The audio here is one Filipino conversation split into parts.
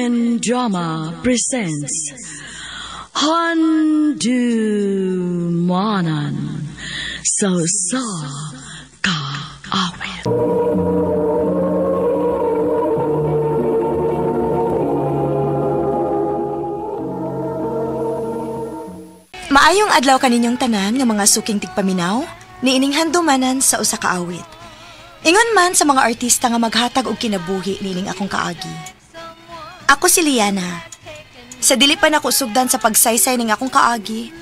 Philippine Drama presents Handumanan So Ka Awit. Maayong adlaw kaninyong tanan nga mga suking tigpaminaw, niining handumanan sa usa ka awit. Ingon man sa mga artista nga maghatag og kinabuhi niining akong kaagi. Ako si Liana. Sa dili pa nako sugdan sa pagsaysay ning akong kaagi,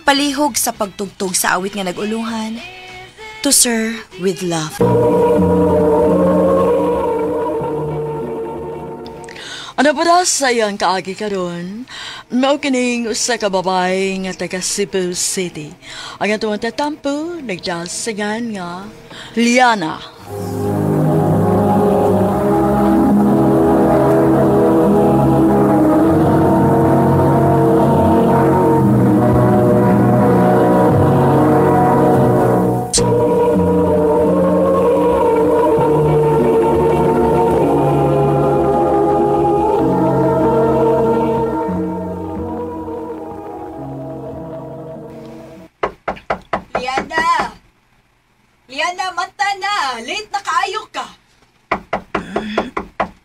palihog sa pagtugtog sa awit nga naguluhan, To Sir with Love. Ano ba sa iyang kaagi karon? Mao kining usa ka babae nga taga Cebu City. Ang atong tatampo nagdasingan nga Liana. Liana, mata na! Late na kaayo ka!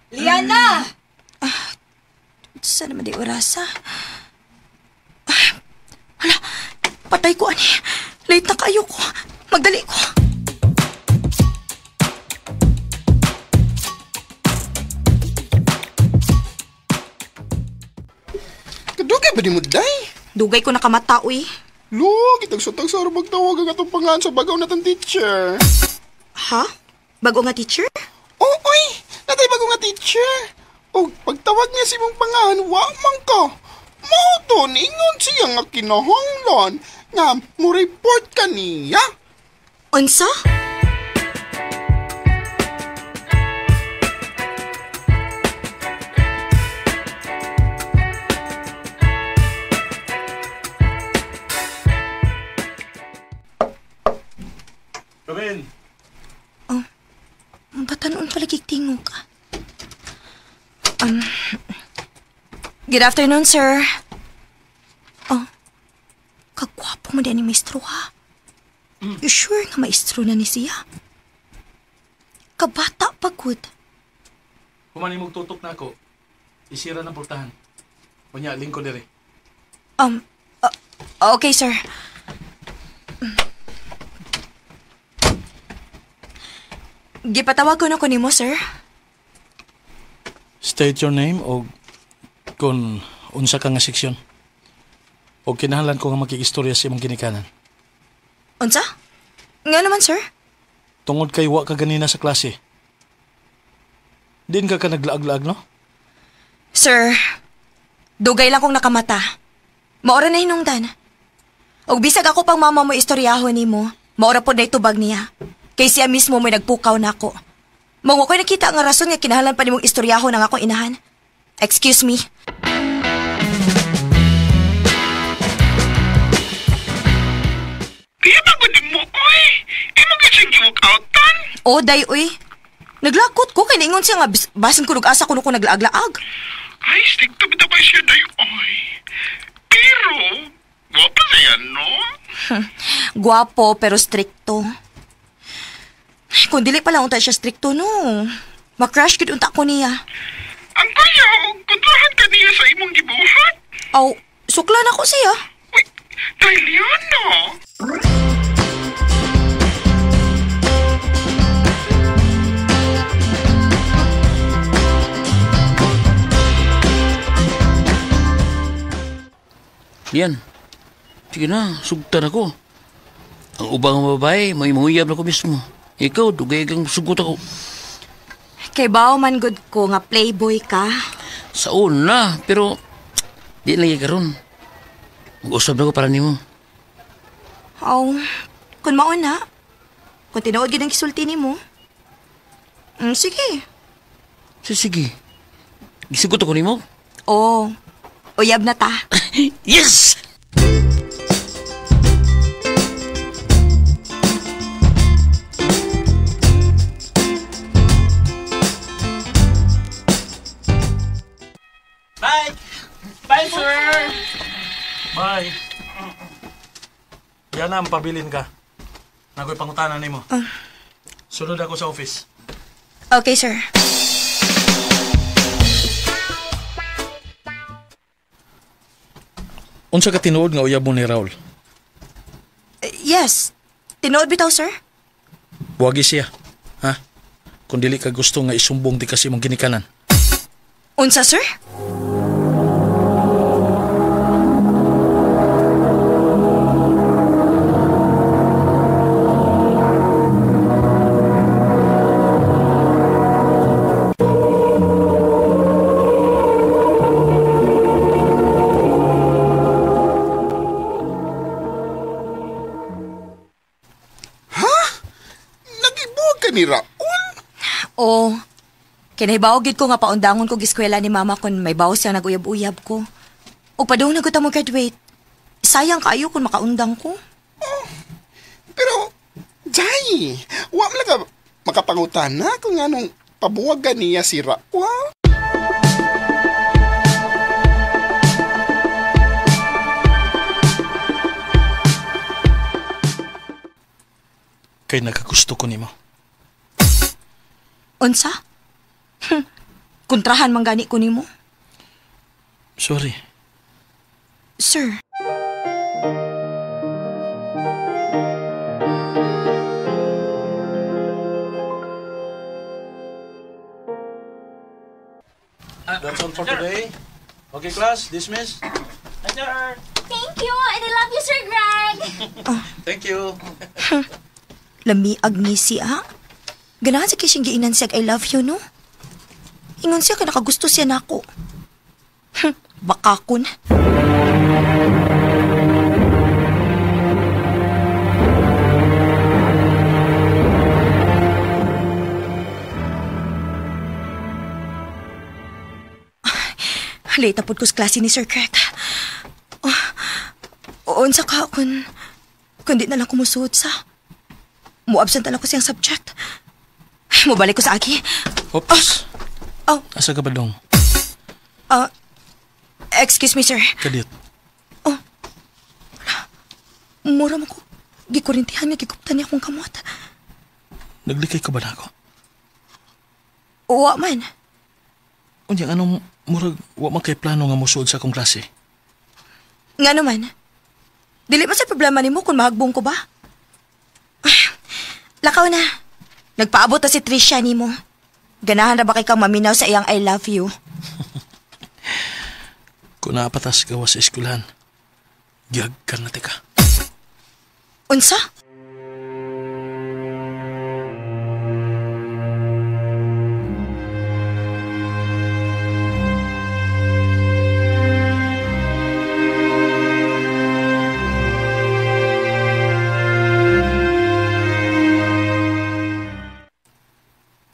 Liana! Saan naman di orasa? Hala, patay ko, ani. Late na kayo ko. Magdali ko. Kadugay ba ni mo, day? Dugay ko nakamata, uy. Lo, kitag sutag sa magtawag ang atong pangalan sa bagaw natang teacher. Ha? Bago nga teacher? Oo, oy! Natay bago nga teacher. O, pagtawag niya si mong pangalan, wamang ka. Mauto, ningon siya nga kinahanglan nga mo report ka niya. Unsa? Come in. Oh, batanon pala kiktingo ka. Good afternoon, sir. Oh, kagwapo mo din ni maestro, ha? You sure nga maestro na ni siya? Kabata pa, good. Kumani mong tutok na ako. Isira ng pultahan. Kunya, lingko dire. Okay, sir. Gipatawag ko na ko nimo, sir. State your name o kung unsa ka nga seksyon. O kinahanglan ko nga makikistorya sa imong ginikanan. Unsa? Nga naman, sir? Tungod kay wa ka ganina sa klase. Din ka naglaag-laag, no? Sir, dugay lang kong nakamata. Maora na hinungdan. Og bisag ako pang mama mo istoryahon nimo, maora po na itubag niya. Kay siya mismo may nagpukaw na ako. Mga ko'y nakita nga rason nga kinahanglan pa nimong istoryahon ng akong inahan. Excuse me. Kaya ba gud mo, oy? Imo ka siyang giwalk-outan? O, day, uy. Naglakot ko, kay naingon siya nga basin ko nag-asa ko naglaag-laag. Ay, stick to bita ba siya dayo, oy? Pero, wapa siya, no? Guwapo pero stricto. Kung dili pala unta siya stricto, no. Makrush gid unta ko niya. Ang kaya, kontrahan ka niya sa imong gibuhat. Aw, sukla na ko siya. Uy, dahil Liana. Yan. Sige na, sugtan ako. Ang ubang babae, may mahuyab na ko mismo. Ikaw, dugay kang sugot ako. Kay bao man good ko nga playboy ka. Sa una, pero di lagi karon. Mag-usap na ko para nimo. Aw, kung mauna. Kung tinuod gid ang kisulti nimo. Sige. Sige. Gisugot ako nimo. Oh, uyab na ta. Yes! Bye, sir. Bye. Yan na, pabilin ka. Nakoy pangutanan nimo. Sunod ako sa office. Okay, sir. Unsa ka tinuod nga uyab mo ni Raul? Yes. Tinuod bitaw, sir? Wagi siya. Ha? Kung dili ka gusto nga isumbong di kasi mong ginikanan. Unsa, sir? Nagibuwag ka ni Raul? Oo. Kinahibaw gid ko nga paundangon ko giskwela ni mama kung may bawas siya naguyab-uyab ko. O pa daw naguta mo graduate. Sayang kaayo kung makaundang ko. Pero, Jai, wa man ka makapangutan na kung anong pabuwagan niya si Raul. Kay nakagusto ko nimo. Unsa? Kontrahan man gani ko nimo. Sorry. Sir. That's all for today. Okay, class, dismiss. Thank you, and I love you, Sir Greg. Thank you. Lami agni siya. Ganahan sa kising giinan siya I love you, no? Ingon siya ka nakagusto siya nako. Bakakon. Late na po ko sa klase ni Sir Craig. Unsa ka kung di na lang kumusuot sa... Mo-absent na lang ko siyang subject. Mubalik ko sa aki. Oops. Oh. Asa ka ba dong? Excuse me, sir. Kadit. Mura mo ko. Gikurintihan niya, gikuptan niya akong kamot. Naglikay ka ba na ako? Uwa man. Unyang anong murag wa man kay plano nga musuod sa akong klase? Nga naman. Dili ba sa problema ni mo kung mahagbong ko ba? Lakaw na. Nagpaabot na si Trisha ni mo. Ganahan na ba kay kang maminaw sa iyang I love you? Kung naapatas gawa sa eskwelahan, giyag ka na tika. Unsa?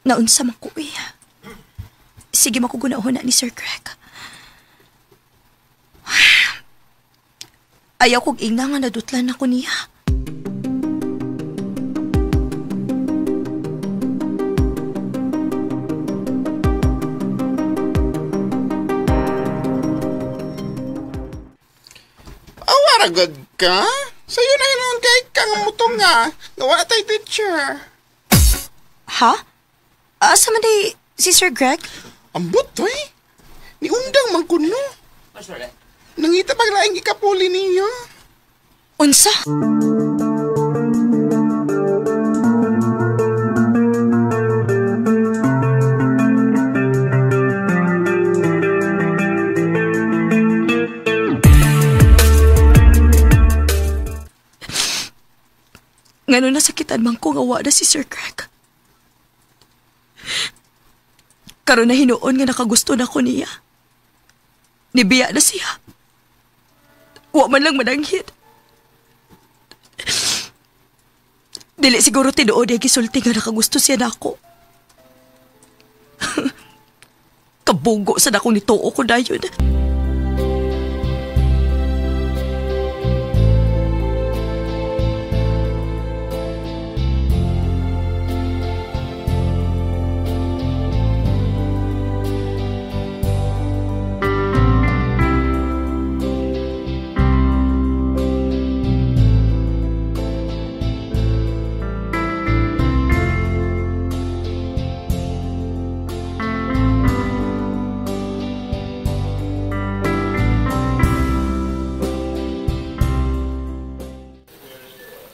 Naunsa man ko eh. Sige makugunahon na ni Sir Craig. Ayaw kong ingna nga nadutlan ako niya. Awaragad ka? Sa'yo na yun kay kang mutong nga. Nawala tayo teacher. Ha? Asa man day si Sir Greg? Ambot to eh. Ni undang man kuno. Nangita paglaing ikapuli niya. Unsa? Ngano nasakitan man ko nga wa na si Sir Greg. Karon na hinuon nga nakagusto na ko niya. Nibiya na siya. Wa man lang mananghid. Dili siguro tinuod ay gisulti nga nakagusto siya na ako. Kabugo sa nakong nituo ko na yun.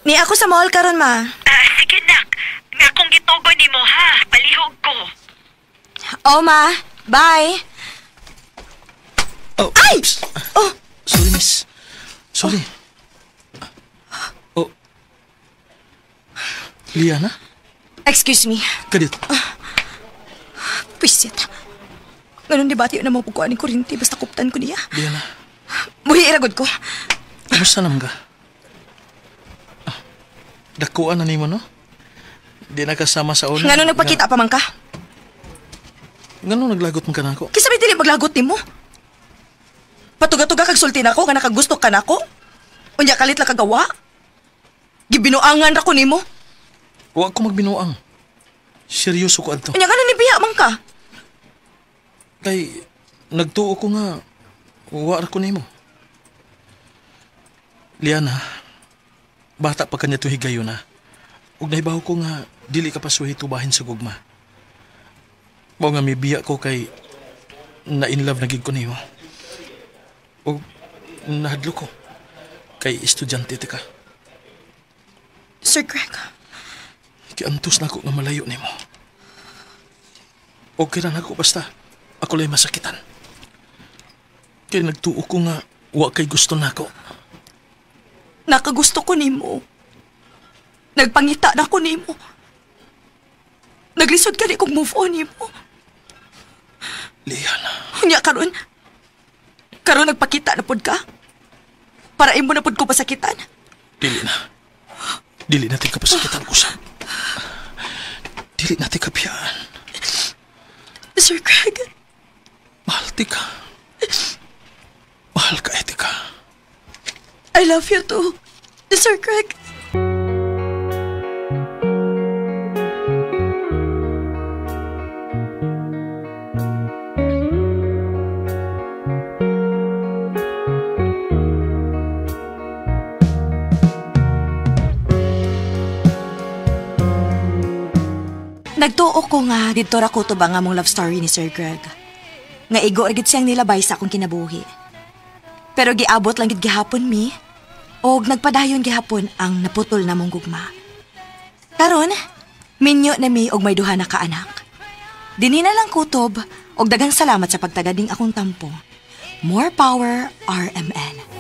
Ni ako sa mall karon ma. Sige nak, nga kung gitugo ni mo ha, palihog ko. Oh ma, bye. Oh, Ay! oops. Oh, Sorry, miss. Sorry. Oh. Liana? excuse me. Kadit. Pwisit. Ganun di ba tayo na mapukuan ni Kurinti basta kuptan ko niya? Liana, Buhi iragod ko. kumusta naman ka? Dakuan na ni mo, no? Di na kasama sa una. Nga nung nagpakita pa man ka? Nga nung naglagot mo ka na ako? Kisa may dili maglagot ni mo? Patuga-tuga kag sulti na ko, nga nakagusto ka na ko? Unya kalit lang kagawa? Gibinuangan ra ko ni mo? Huwag ko magbinuang. Seryoso ko adto. Unya ka na nibiya man ka? Kay, nagtuo ko nga, uwa ra ko nimo. Liana, bata pa kanya to higayon na. Ug naibaw ko nga, dili ka pa suhi tubahin sa gugma. Mao nga may biya ko kay, na-inlove na gid ko nimo. Ug, nahadlo ko. Kay estudyante ti ka. Sir Greg, Kiantos na ako nga malayo nimo. Okay ra na ako basta ako lay masakitan. Kaya nagtuo ko nga wa kay gusto nako. nakagusto ko ni mo. Nagpangita na ko ni mo. Naglisod ka ni kong move on ni mo. Liana, Unya karon nagpakita na pod ka? Para imo na pod ko pasakitan? dili na. Dili natin kapasakitan usap. Dili natin kabiyaan. Sir Greg, Mahal ti ka. Mahal ka, Etika. I love you too, Sir Greg. Nagtuo ko nga dito ra ko to ba nga mong love story ni Sir Greg. Nga igo ra gid siyang nilabay sa akong kinabuhi. Pero giabot lang gid gihapon mi og nagpadayon gihapon ang naputol na mong gugma. Karon, minyo na mi og may duha na ka anak. Dinhi na lang kutob og daghang salamat sa pagtagading akong tampo. More power, RMN.